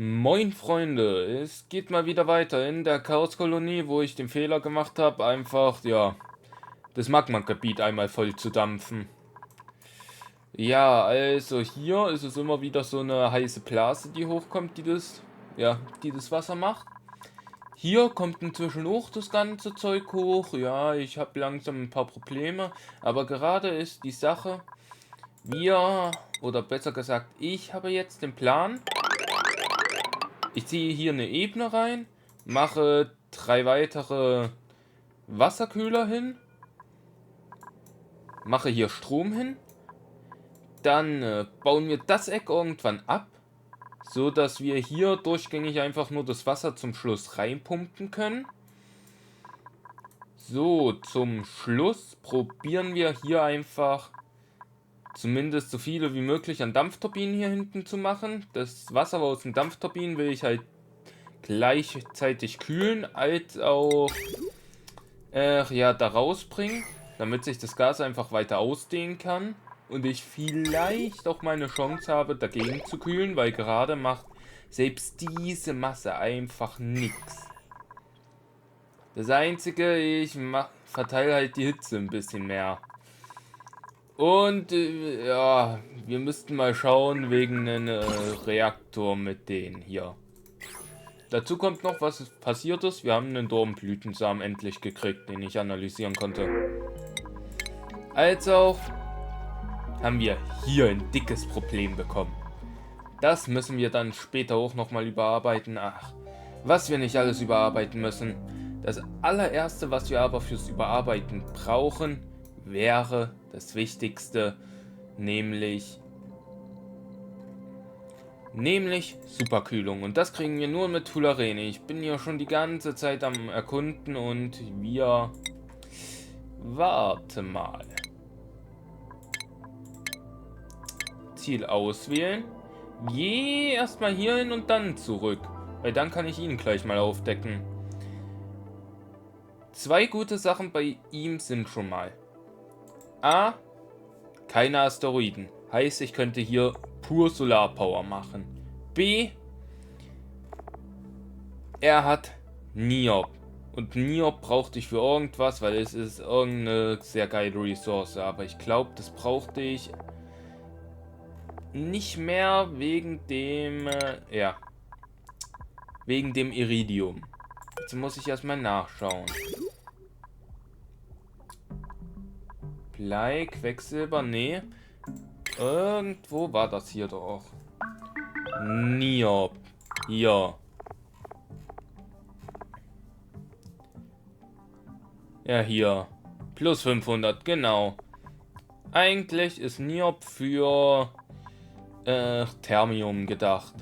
Moin Freunde, es geht mal wieder weiter in der Chaoskolonie, wo ich den Fehler gemacht habe, einfach, ja, das Magma-Gebiet einmal voll zu dampfen. Ja, also hier ist es immer wieder so eine heiße Blase, die hochkommt, die das Wasser macht. Hier kommt inzwischen auch das ganze Zeug hoch. Ja, ich habe langsam ein paar Probleme, aber gerade ist die Sache, oder besser gesagt, ich habe jetzt den Plan. Ich ziehe hier eine Ebene rein, mache 3 weitere Wasserkühler hin, mache hier Strom hin, dann bauen wir das Eck irgendwann ab, so dass wir hier durchgängig einfach nur das Wasser zum Schluss reinpumpen können. So, zum Schluss probieren wir hier einfach zumindest so viele wie möglich an Dampfturbinen hier hinten zu machen. Das Wasser aus den Dampfturbinen will ich halt gleichzeitig kühlen, als auch ja, da rausbringen, damit sich das Gas einfach weiter ausdehnen kann und ich vielleicht auch meine Chance habe, dagegen zu kühlen, weil gerade macht selbst diese Masse einfach nichts. Das Einzige, verteile halt die Hitze ein bisschen mehr. Und ja, wir müssten mal schauen wegen einem Reaktor mit denen hier. Dazu kommt noch, was passiert ist. Wir haben einen Dornblütensamen endlich gekriegt, den ich analysieren konnte. Als auch haben wir hier ein dickes Problem bekommen. Das müssen wir dann später auch nochmal überarbeiten. Ach, was wir nicht alles überarbeiten müssen. Das allererste, was wir aber fürs Überarbeiten brauchen, wäre das Wichtigste, nämlich Superkühlung. Und das kriegen wir nur mit Tularene. Ich bin hier schon die ganze Zeit am Erkunden und wir... Warte mal. Ziel auswählen. Je erstmal hier hin und dann zurück. Weil dann kann ich ihn gleich mal aufdecken. 2 gute Sachen bei ihm sind schon mal. A. Keine Asteroiden. Heißt, ich könnte hier pur Solarpower machen. B. Er hat Niob. Und Niob brauchte ich für irgendwas, weil es ist irgendeine sehr geile Ressource. Aber ich glaube, das brauchte ich nicht mehr wegen dem, wegen dem Iridium. Jetzt muss ich erstmal nachschauen. Blei, Quecksilber, nee. Irgendwo war das hier doch. Niob. Hier. Ja, hier. Plus 500, genau. Eigentlich ist Niob für Thermium gedacht.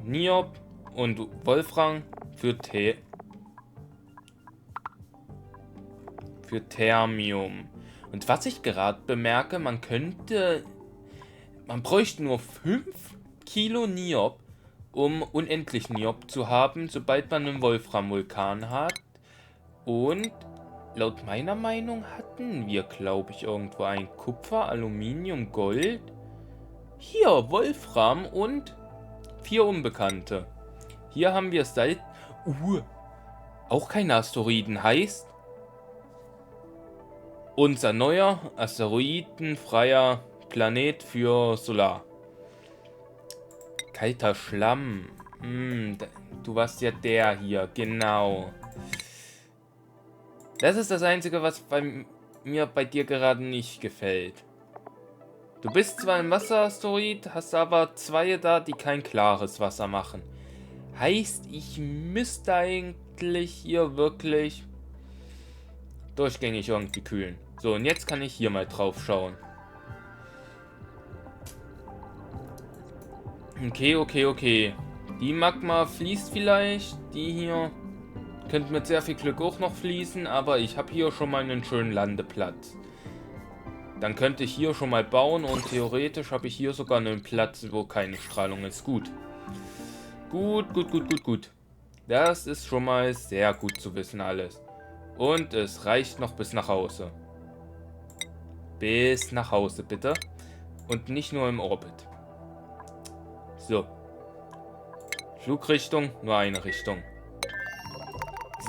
Niob und Wolfram für Thermium. Und was ich gerade bemerke, man bräuchte nur 5 Kilo Niob, um unendlich Niob zu haben, sobald man einen Wolfram-Vulkan hat. Und laut meiner Meinung hatten wir, glaube ich, irgendwo ein Kupfer, Aluminium, Gold. Hier, Wolfram und 4 Unbekannte. Hier haben wir Salz. Auch keine Asteroiden. Heißt, unser neuer asteroidenfreier Planet für Solar. Kalter Schlamm. Du warst ja der hier, genau. Das ist das Einzige, was mir bei dir gerade nicht gefällt. Du bist zwar ein Wasserasteroid, hast aber 2 da, die kein klares Wasser machen. Heißt, ich müsste eigentlich hier wirklich durchgängig irgendwie kühlen. So, und jetzt kann ich hier mal drauf schauen. Okay. Die Magma fließt vielleicht. Die hier könnte mit sehr viel Glück auch noch fließen, aber ich habe hier schon mal einen schönen Landeplatz. Dann könnte ich hier schon mal bauen und theoretisch habe ich hier sogar einen Platz, wo keine Strahlung ist. Gut. Gut. Das ist schon mal sehr gut zu wissen alles. Und es reicht noch bis nach Hause. Bis nach Hause, bitte. Und nicht nur im Orbit. So. Flugrichtung, nur eine Richtung.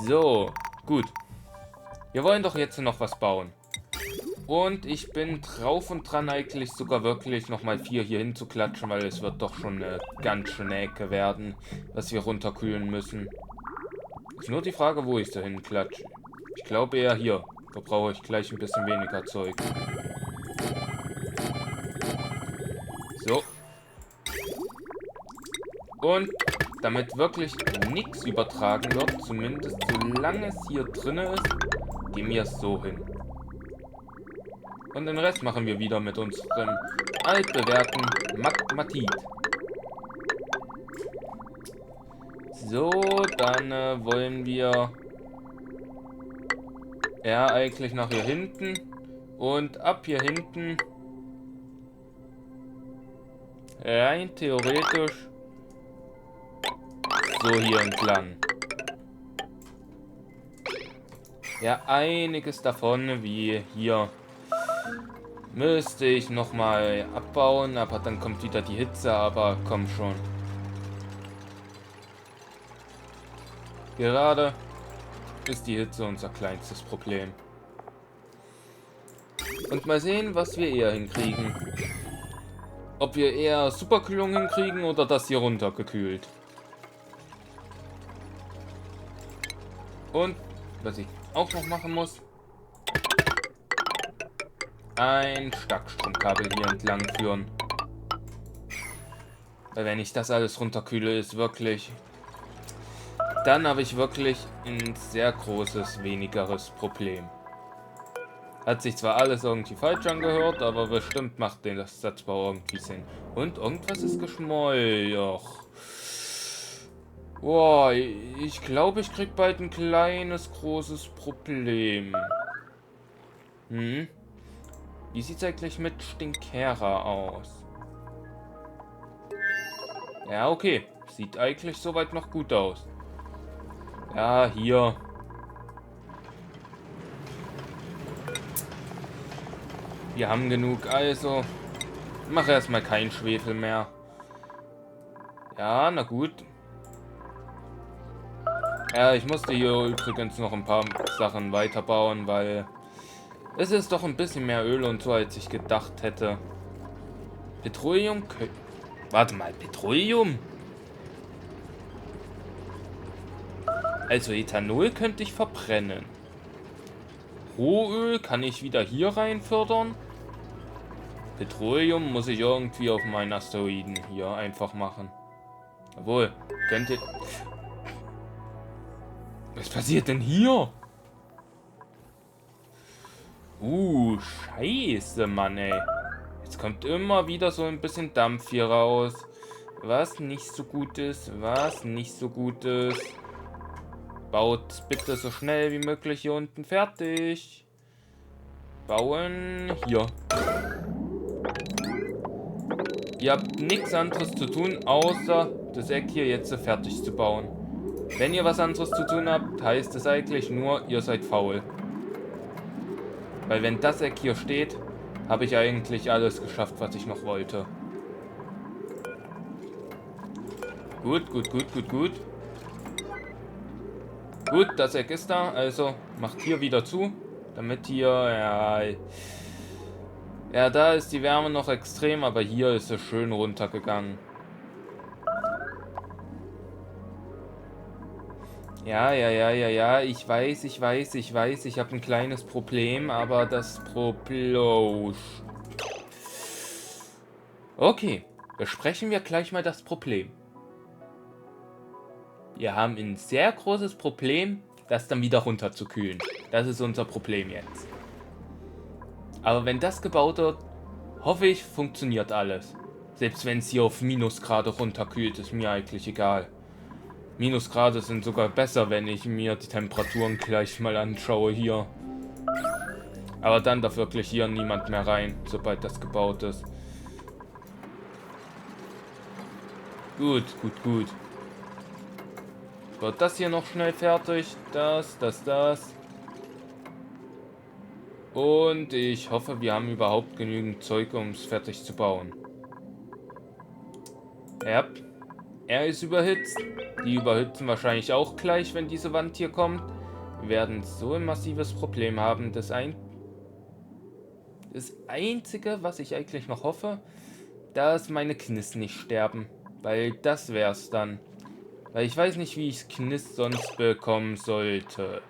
So, gut. Wir wollen doch jetzt noch was bauen. Und ich bin drauf und dran, eigentlich sogar wirklich nochmal 4 hier hinzuklatschen, weil es wird doch schon eine ganz schöne Ecke werden, was wir runterkühlen müssen. Ist nur die Frage, wo ich da hinklatsche. Ich glaube eher hier. Da brauche ich gleich ein bisschen weniger Zeug. So. Und damit wirklich nichts übertragen wird, zumindest solange es hier drin ist, gehen wir es so hin. Und den Rest machen wir wieder mit unserem altbewährten Magmatit. So, dann wollen wir eigentlich nach hier hinten und ab hier hinten rein theoretisch so hier entlang. Ja, einiges davon, wie hier, müsste ich nochmal abbauen, aber dann kommt wieder die Hitze, aber komm schon. Gerade ist die Hitze unser kleinstes Problem. Und mal sehen, was wir eher hinkriegen. Ob wir eher Superkühlung hinkriegen oder das hier runtergekühlt. Und was ich auch noch machen muss, ein Starkstromkabel hier entlang führen. Weil wenn ich das alles runterkühle, ist wirklich... Dann habe ich wirklich ein sehr großes, wenigeres Problem. Hat sich zwar alles irgendwie falsch angehört, aber bestimmt macht den das Satzbau irgendwie Sinn. Und irgendwas ist geschmolzen. Boah, ich glaube, ich krieg bald ein kleines, großes Problem. Hm? Wie sieht es eigentlich mit Stinkera aus? Ja, okay. Sieht eigentlich soweit noch gut aus. Ja, hier. Wir haben genug, also mache erstmal keinen Schwefel mehr. Ja, na gut. Ja, ich musste hier übrigens noch ein paar Sachen weiterbauen, weil es ist doch ein bisschen mehr Öl und so, als ich gedacht hätte. Petroleum? Warte mal, Petroleum? Also Ethanol könnte ich verbrennen. Rohöl kann ich wieder hier rein fördern. Petroleum muss ich irgendwie auf meinen Asteroiden hier einfach machen. Jawohl, könnte... Was passiert denn hier? Scheiße, Mann, ey. Jetzt kommt immer wieder so ein bisschen Dampf hier raus. Was nicht so gut ist, was nicht so gut ist. Baut bitte so schnell wie möglich hier unten fertig. Bauen hier. Ihr habt nichts anderes zu tun, außer das Eck hier jetzt fertig zu bauen. Wenn ihr was anderes zu tun habt, heißt es eigentlich nur, ihr seid faul. Weil wenn das Eck hier steht, habe ich eigentlich alles geschafft, was ich noch wollte. Gut, gut, gut, gut, gut. Gut, das Eck ist da, also macht hier wieder zu, damit hier, ja, da ist die Wärme noch extrem, aber hier ist es schön runtergegangen. Ja, ich weiß, ich habe ein kleines Problem, aber das Problem... Okay, besprechen wir gleich mal das Problem. Wir haben ein sehr großes Problem, das dann wieder runterzukühlen. Das ist unser Problem jetzt. Aber wenn das gebaut wird, hoffe ich, funktioniert alles. Selbst wenn es hier auf Minusgrade runterkühlt, ist mir eigentlich egal. Minusgrade sind sogar besser, wenn ich mir die Temperaturen gleich mal anschaue hier. Aber dann darf wirklich hier niemand mehr rein, sobald das gebaut ist. Gut, gut, gut. Wird das hier noch schnell fertig? Das. Und ich hoffe, wir haben überhaupt genügend Zeug, um es fertig zu bauen. Ja. Er ist überhitzt. Die überhitzen wahrscheinlich auch gleich, wenn diese Wand hier kommt. Wir werden so ein massives Problem haben. Das Einzige, was ich eigentlich noch hoffe, dass meine Kniss nicht sterben. Weil das wär's dann. Weil ich weiß nicht, wie ich Kniss sonst bekommen sollte.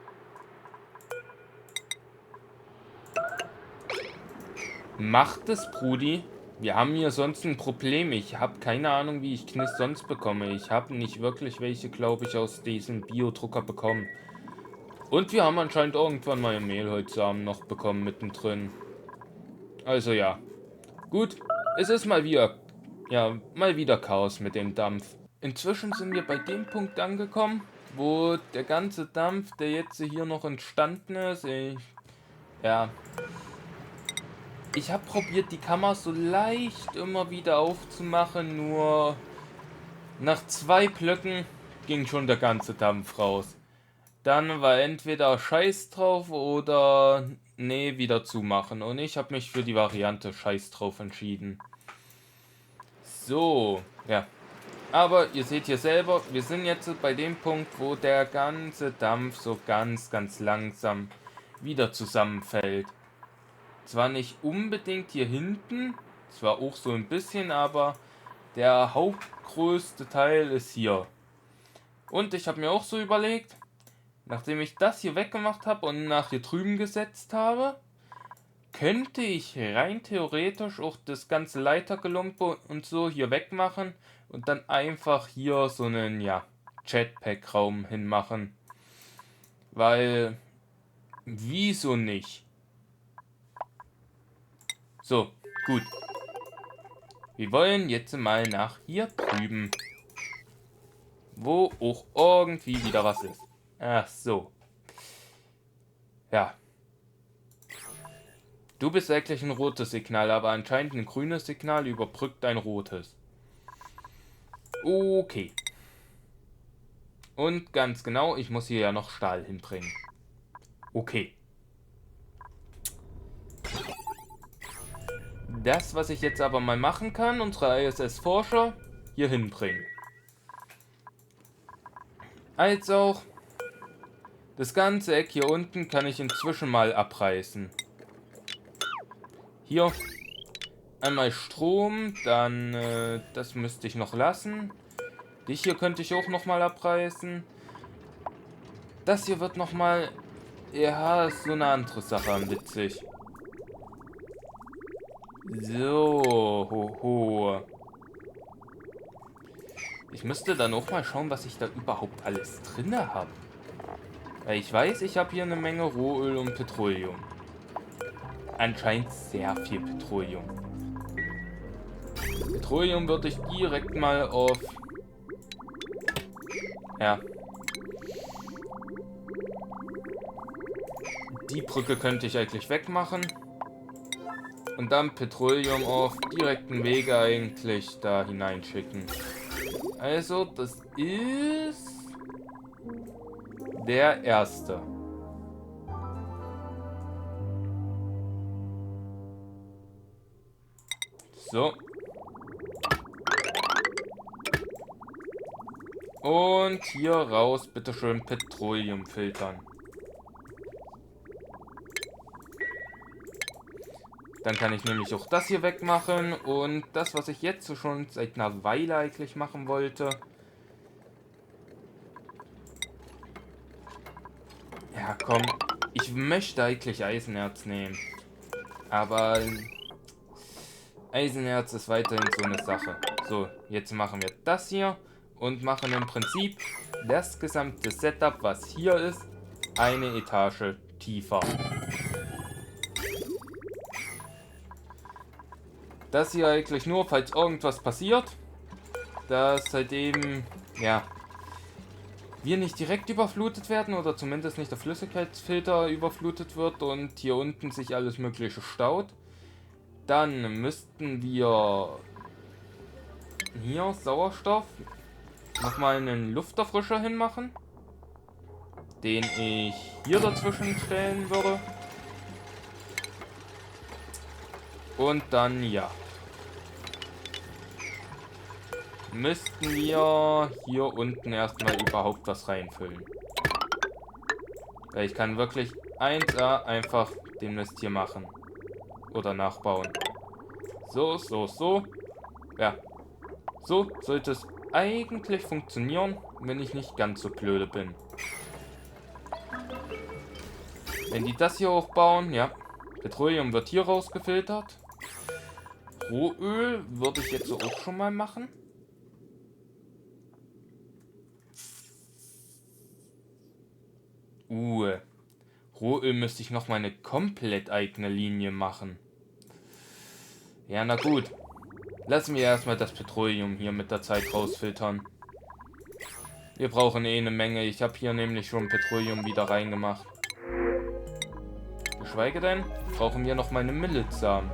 Macht es, Brudi. Wir haben hier sonst ein Problem. Ich habe keine Ahnung, wie ich Kniss sonst bekomme. Ich habe nicht wirklich welche, glaube ich, aus diesem Biodrucker bekommen. Und wir haben anscheinend irgendwann mal Mehlholzsamen noch bekommen mittendrin. Also ja. Gut, es ist mal wieder Chaos mit dem Dampf. Inzwischen sind wir bei dem Punkt angekommen, wo der ganze Dampf, der jetzt hier noch entstanden ist, ich habe probiert, die Kammer so leicht immer wieder aufzumachen, nur nach 2 Blöcken ging schon der ganze Dampf raus. Dann war entweder Scheiß drauf oder nee, wieder zumachen. Und ich habe mich für die Variante Scheiß drauf entschieden. So, ja. Aber ihr seht hier selber, wir sind jetzt bei dem Punkt, wo der ganze Dampf so ganz, ganz langsam wieder zusammenfällt. Zwar nicht unbedingt hier hinten, zwar auch so ein bisschen, aber der hauptgrößte Teil ist hier. Und ich habe mir auch so überlegt, nachdem ich das hier weggemacht habe und nach hier drüben gesetzt habe, könnte ich rein theoretisch auch das ganze Leitergelumpe und so hier wegmachen und dann einfach hier so einen, Jetpack-Raum hinmachen. Weil, wieso nicht? So, gut. Wir wollen jetzt mal nach hier drüben. Wo auch irgendwie wieder was ist. Ach so. Ja. Du bist eigentlich ein rotes Signal, aber anscheinend ein grünes Signal überbrückt ein rotes. Okay. Und ganz genau, ich muss hier ja noch Stahl hinbringen. Okay. Das, was ich jetzt aber mal machen kann, unsere ISS-Forscher hier hinbringen. Als auch das ganze Eck hier unten kann ich inzwischen mal abreißen. Hier einmal Strom, dann das müsste ich noch lassen. Dich hier könnte ich auch noch mal abreißen. Das hier wird noch mal, ja, ist so eine andere Sache an witzig. So, hoho. Ich müsste dann auch mal schauen, was ich da überhaupt alles drin habe. Weil ich weiß, ich habe hier eine Menge Rohöl und Petroleum. Anscheinend sehr viel Petroleum. Petroleum würde ich direkt mal auf... Ja. Die Brücke könnte ich eigentlich wegmachen. Und dann Petroleum auf direkten Wege eigentlich da hineinschicken. Also, das ist der erste. So. Und hier raus, bitteschön, Petroleum filtern. Dann kann ich nämlich auch das hier wegmachen und das, was ich jetzt so schon seit einer Weile eigentlich machen wollte. Ja, komm, ich möchte eigentlich Eisenerz nehmen. Aber Eisenerz ist weiterhin so eine Sache. So, jetzt machen wir das hier und machen im Prinzip das gesamte Setup, was hier ist, eine Etage tiefer. Das hier eigentlich nur, falls irgendwas passiert, dass halt eben, ja, wir nicht direkt überflutet werden oder zumindest nicht der Flüssigkeitsfilter überflutet wird und hier unten sich alles mögliche staut. Dann müssten wir hier Sauerstoff nochmal einen Lufterfrischer hinmachen, den ich hier dazwischen stellen würde. Und dann, ja, müssten wir hier unten erstmal überhaupt was reinfüllen. Weil ich kann wirklich 1A einfach den Mist hier machen. Oder nachbauen. So, so, so. Ja. So sollte es eigentlich funktionieren, wenn ich nicht ganz so blöde bin. Wenn die das hier hochbauen, ja. Petroleum wird hier rausgefiltert. Rohöl würde ich jetzt so auch schon mal machen. Rohöl müsste ich noch mal eine komplett eigene Linie machen. Ja, na gut. Lassen wir erstmal das Petroleum hier mit der Zeit rausfiltern. Wir brauchen eh eine Menge. Ich habe hier nämlich schon Petroleum wieder reingemacht. Geschweige denn, brauchen wir noch meine Millet-Samen.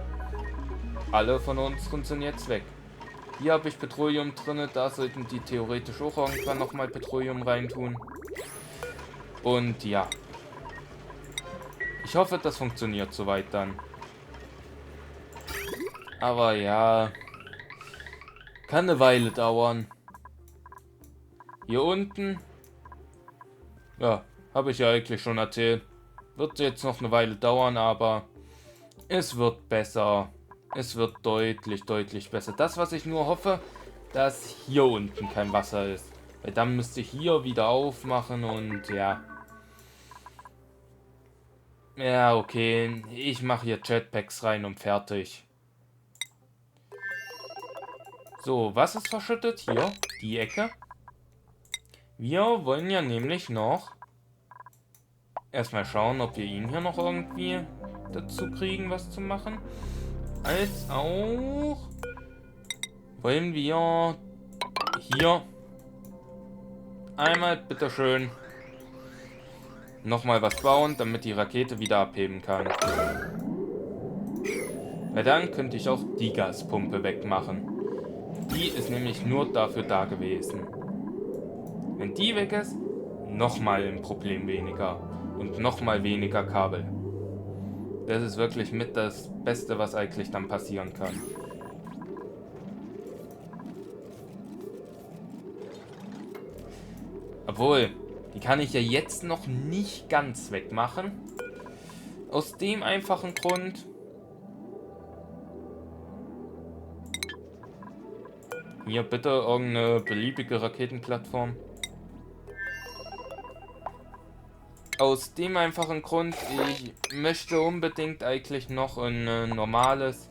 Alle von unseren sind jetzt weg. Hier habe ich Petroleum drin, da sollten die theoretisch auch irgendwann nochmal Petroleum reintun. Und ja. Ich hoffe, das funktioniert soweit dann. Aber ja, kann eine Weile dauern. Hier unten, ja, habe ich ja eigentlich schon erzählt. Wird jetzt noch eine Weile dauern, aber es wird besser. Es wird deutlich, deutlich besser. Das, was ich nur hoffe, dass hier unten kein Wasser ist. Weil dann müsste ich hier wieder aufmachen und ja. Ja, okay. Ich mache hier Jetpacks rein und fertig. So, was ist verschüttet? Hier, die Ecke. Wir wollen ja nämlich noch erstmal schauen, ob wir ihn hier noch irgendwie dazu kriegen, was zu machen. Als auch wollen wir hier einmal bitteschön nochmal was bauen, damit die Rakete wieder abheben kann. Weil dann könnte ich auch die Gaspumpe wegmachen. Die ist nämlich nur dafür da gewesen. Wenn die weg ist, nochmal ein Problem weniger. Und nochmal weniger Kabel. Das ist wirklich mit das Beste, was eigentlich dann passieren kann. Obwohl, die kann ich ja jetzt noch nicht ganz wegmachen. Aus dem einfachen Grund. Hier bitte irgendeine beliebige Raketenplattform. Aus dem einfachen Grund, ich möchte unbedingt eigentlich noch ein normales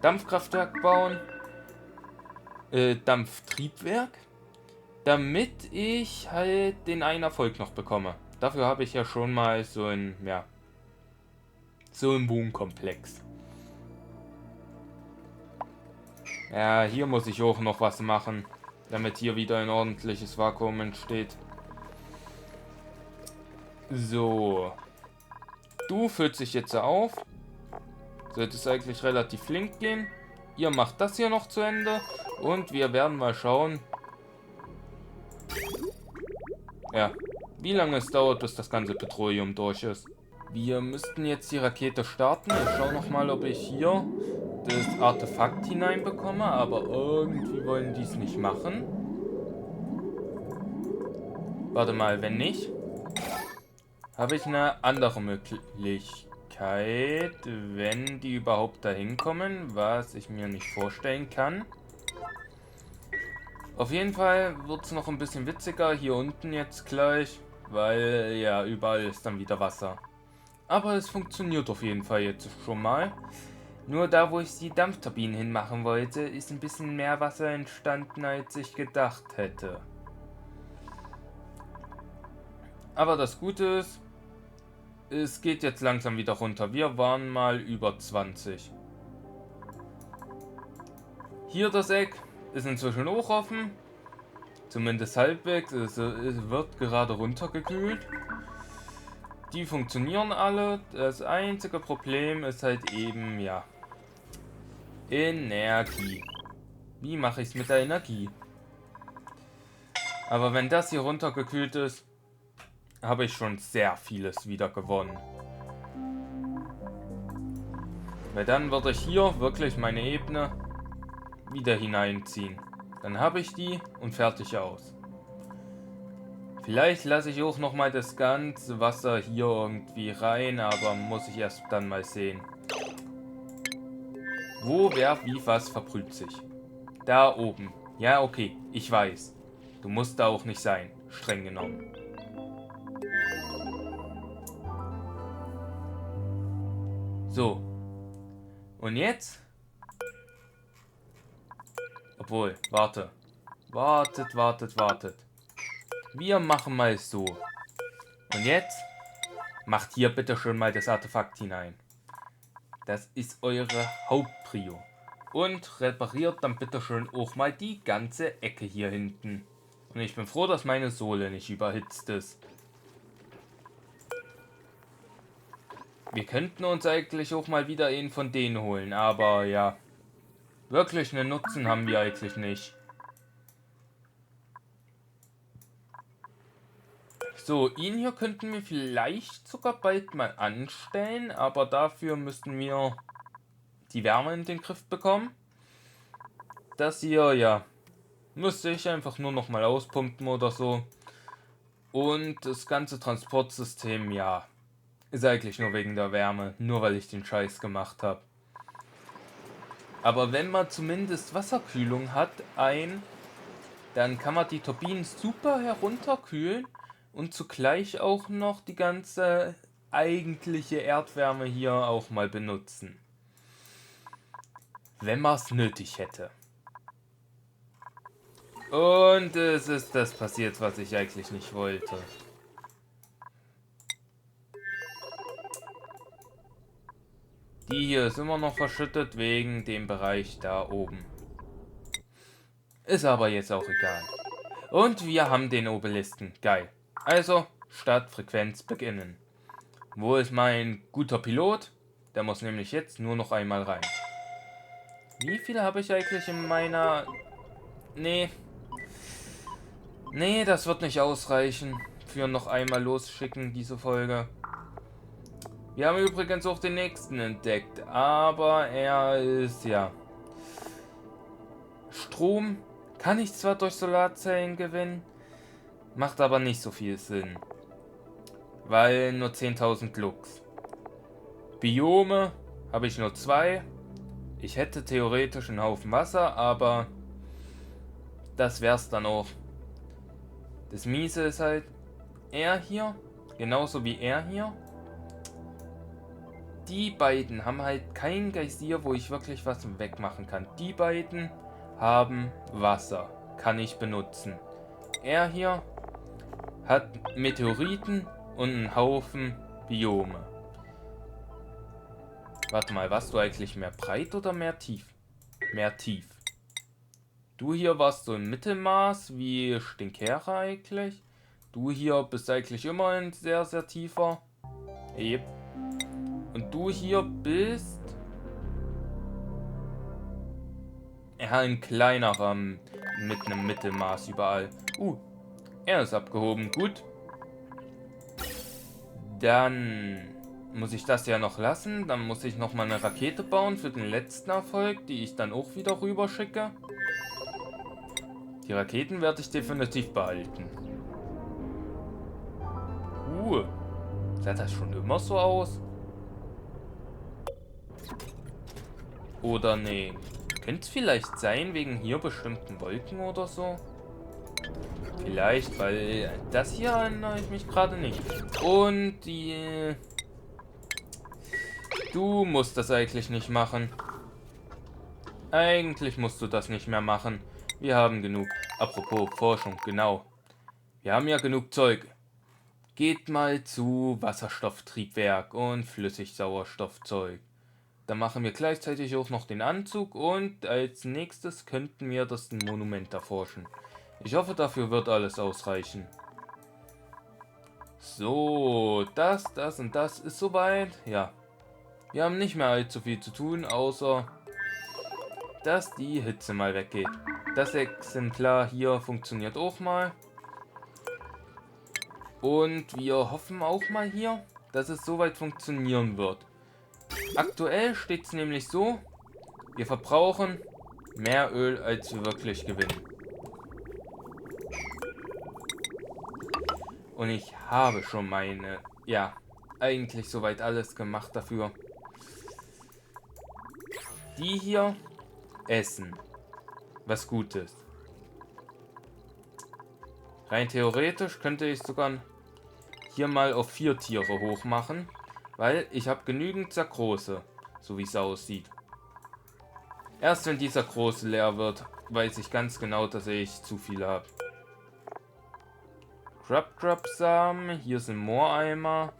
Dampfkraftwerk bauen. Dampftriebwerk. Damit ich halt den einen Erfolg noch bekomme. Dafür habe ich ja schon mal so ein Wohnkomplex. Ja, hier muss ich auch noch was machen, damit hier wieder ein ordentliches Vakuum entsteht. So. Du füllst dich jetzt auf. Sollte es eigentlich relativ flink gehen. Ihr macht das hier noch zu Ende. Und wir werden mal schauen. Ja, wie lange es dauert, bis das ganze Petroleum durch ist. Wir müssten jetzt die Rakete starten. Ich schaue nochmal, ob ich hier das Artefakt hineinbekomme. Aber irgendwie wollen die es nicht machen. Warte mal, wenn nicht, habe ich eine andere Möglichkeit, wenn die überhaupt dahin kommen, was ich mir nicht vorstellen kann. Auf jeden Fall wird es noch ein bisschen witziger hier unten jetzt gleich, weil ja, überall ist dann wieder Wasser. Aber es funktioniert auf jeden Fall jetzt schon mal. Nur da, wo ich die Dampfturbinen hinmachen wollte, ist ein bisschen mehr Wasser entstanden, als ich gedacht hätte. Aber das Gute ist, es geht jetzt langsam wieder runter. Wir waren mal über 20. Hier das Eck ist inzwischen auch offen. Zumindest halbwegs. Es wird gerade runtergekühlt. Die funktionieren alle. Das einzige Problem ist halt eben, ja, Energie. Wie mache ich es mit der Energie? Aber wenn das hier runtergekühlt ist, habe ich schon sehr vieles wieder gewonnen. Weil dann würde ich hier wirklich meine Ebene wieder hineinziehen. Dann habe ich die und fertig aus. Vielleicht lasse ich auch nochmal das ganze Wasser hier irgendwie rein, aber muss ich erst dann mal sehen. Wo, wer, wie, was verbrüht sich? Da oben. Ja, okay, ich weiß. Du musst da auch nicht sein, streng genommen. So. Und jetzt? Obwohl, warte. Wartet. Wir machen mal so. Und jetzt? Macht hier bitte schon mal das Artefakt hinein. Das ist eure Hauptprio. Und repariert dann bitte schön auch mal die ganze Ecke hier hinten. Und ich bin froh, dass meine Sohle nicht überhitzt ist. Wir könnten uns eigentlich auch mal wieder einen von denen holen, aber ja. Wirklich einen Nutzen haben wir eigentlich nicht. So, ihn hier könnten wir vielleicht sogar bald mal anstellen, aber dafür müssten wir die Wärme in den Griff bekommen. Das hier, ja, müsste ich einfach nur noch mal auspumpen oder so. Und das ganze Transportsystem, ja, ist eigentlich nur wegen der Wärme, nur weil ich den Scheiß gemacht habe. Aber wenn man zumindest Wasserkühlung hat, dann kann man die Turbinen super herunterkühlen und zugleich auch noch die ganze eigentliche Erdwärme hier auch mal benutzen. Wenn man es nötig hätte. Und es ist das passiert, was ich eigentlich nicht wollte. Die hier ist immer noch verschüttet wegen dem Bereich da oben. Ist aber jetzt auch egal. Und wir haben den Obelisken. Geil. Also, Startfrequenz beginnen. Wo ist mein guter Pilot? Der muss nämlich jetzt nur noch einmal rein. Wie viele habe ich eigentlich in meiner... Nee. Nee, das wird nicht ausreichen. Für noch einmal losschicken, diese Folge. Wir haben übrigens auch den nächsten entdeckt. Aber er ist, ja... Strom kann ich zwar durch Solarzellen gewinnen, macht aber nicht so viel Sinn. Weil nur 10.000 Lux. Biome habe ich nur 2. Ich hätte theoretisch einen Haufen Wasser, aber das wär's dann auch. Das Miese ist halt, er hier, genauso wie er hier. Die beiden haben halt kein Geysir, wo ich wirklich was wegmachen kann. Die beiden haben Wasser, kann ich benutzen. Er hier hat Meteoriten und einen Haufen Biome. Warte mal, warst du eigentlich mehr breit oder mehr tief? Mehr tief. Du hier warst so im Mittelmaß wie Stinkera eigentlich. Du hier bist eigentlich immer ein sehr, sehr tiefer. Yep. Und du hier bist... Ja, ein kleinerer mit einem Mittelmaß überall. Er ist abgehoben. Gut. Dann muss ich das ja noch lassen. Dann muss ich noch mal eine Rakete bauen für den letzten Erfolg, die ich dann auch wieder rüber schicke. Die Raketen werde ich definitiv behalten. Sah das schon immer so aus? Oder nee. Könnte es vielleicht sein, wegen hier bestimmten Wolken oder so? Vielleicht, weil das hier erinnere ich mich gerade nicht. Und die... Du musst das eigentlich nicht machen. Eigentlich musst du das nicht mehr machen. Wir haben genug. Apropos Forschung, genau. Wir haben ja genug Zeug. Geht mal zu Wasserstofftriebwerk und Flüssigsauerstoffzeug. Dann machen wir gleichzeitig auch noch den Anzug und als nächstes könnten wir das Monument erforschen. Ich hoffe, dafür wird alles ausreichen. So, das und das ist soweit. Ja, wir haben nicht mehr allzu viel zu tun, außer dass die Hitze mal weggeht. Das Exemplar hier funktioniert auch mal. Und wir hoffen auch mal hier, dass es soweit funktionieren wird. Aktuell steht es nämlich so, wir verbrauchen mehr Öl, als wir wirklich gewinnen. Und ich habe schon meine, ja, eigentlich soweit alles gemacht dafür. Die hier essen. Was Gutes. Rein theoretisch könnte ich sogar hier mal auf 4 Tiere hochmachen, weil ich habe genügend Sakrose, so wie es aussieht. Erst wenn dieser große leer wird, weiß ich ganz genau, dass ich zu viel habe. Crab-Samen, hier sind Mooreimer.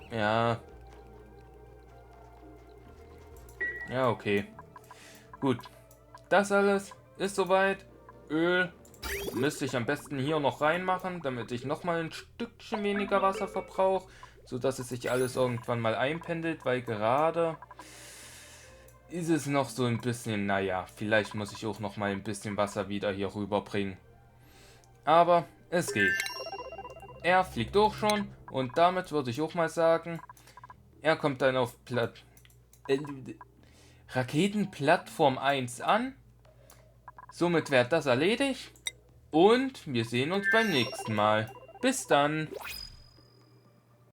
Ja. Ja, okay. Gut. Das alles ist soweit. Öl müsste ich am besten hier noch reinmachen, damit ich nochmal ein Stückchen weniger Wasser verbrauche, sodass es sich alles irgendwann mal einpendelt, weil gerade ist es noch so ein bisschen, naja, vielleicht muss ich auch noch mal ein bisschen Wasser wieder hier rüberbringen. Aber es geht. Er fliegt auch schon und damit würde ich auch mal sagen, er kommt dann auf Raketenplattform 1 an. Somit wäre das erledigt und wir sehen uns beim nächsten Mal. Bis dann!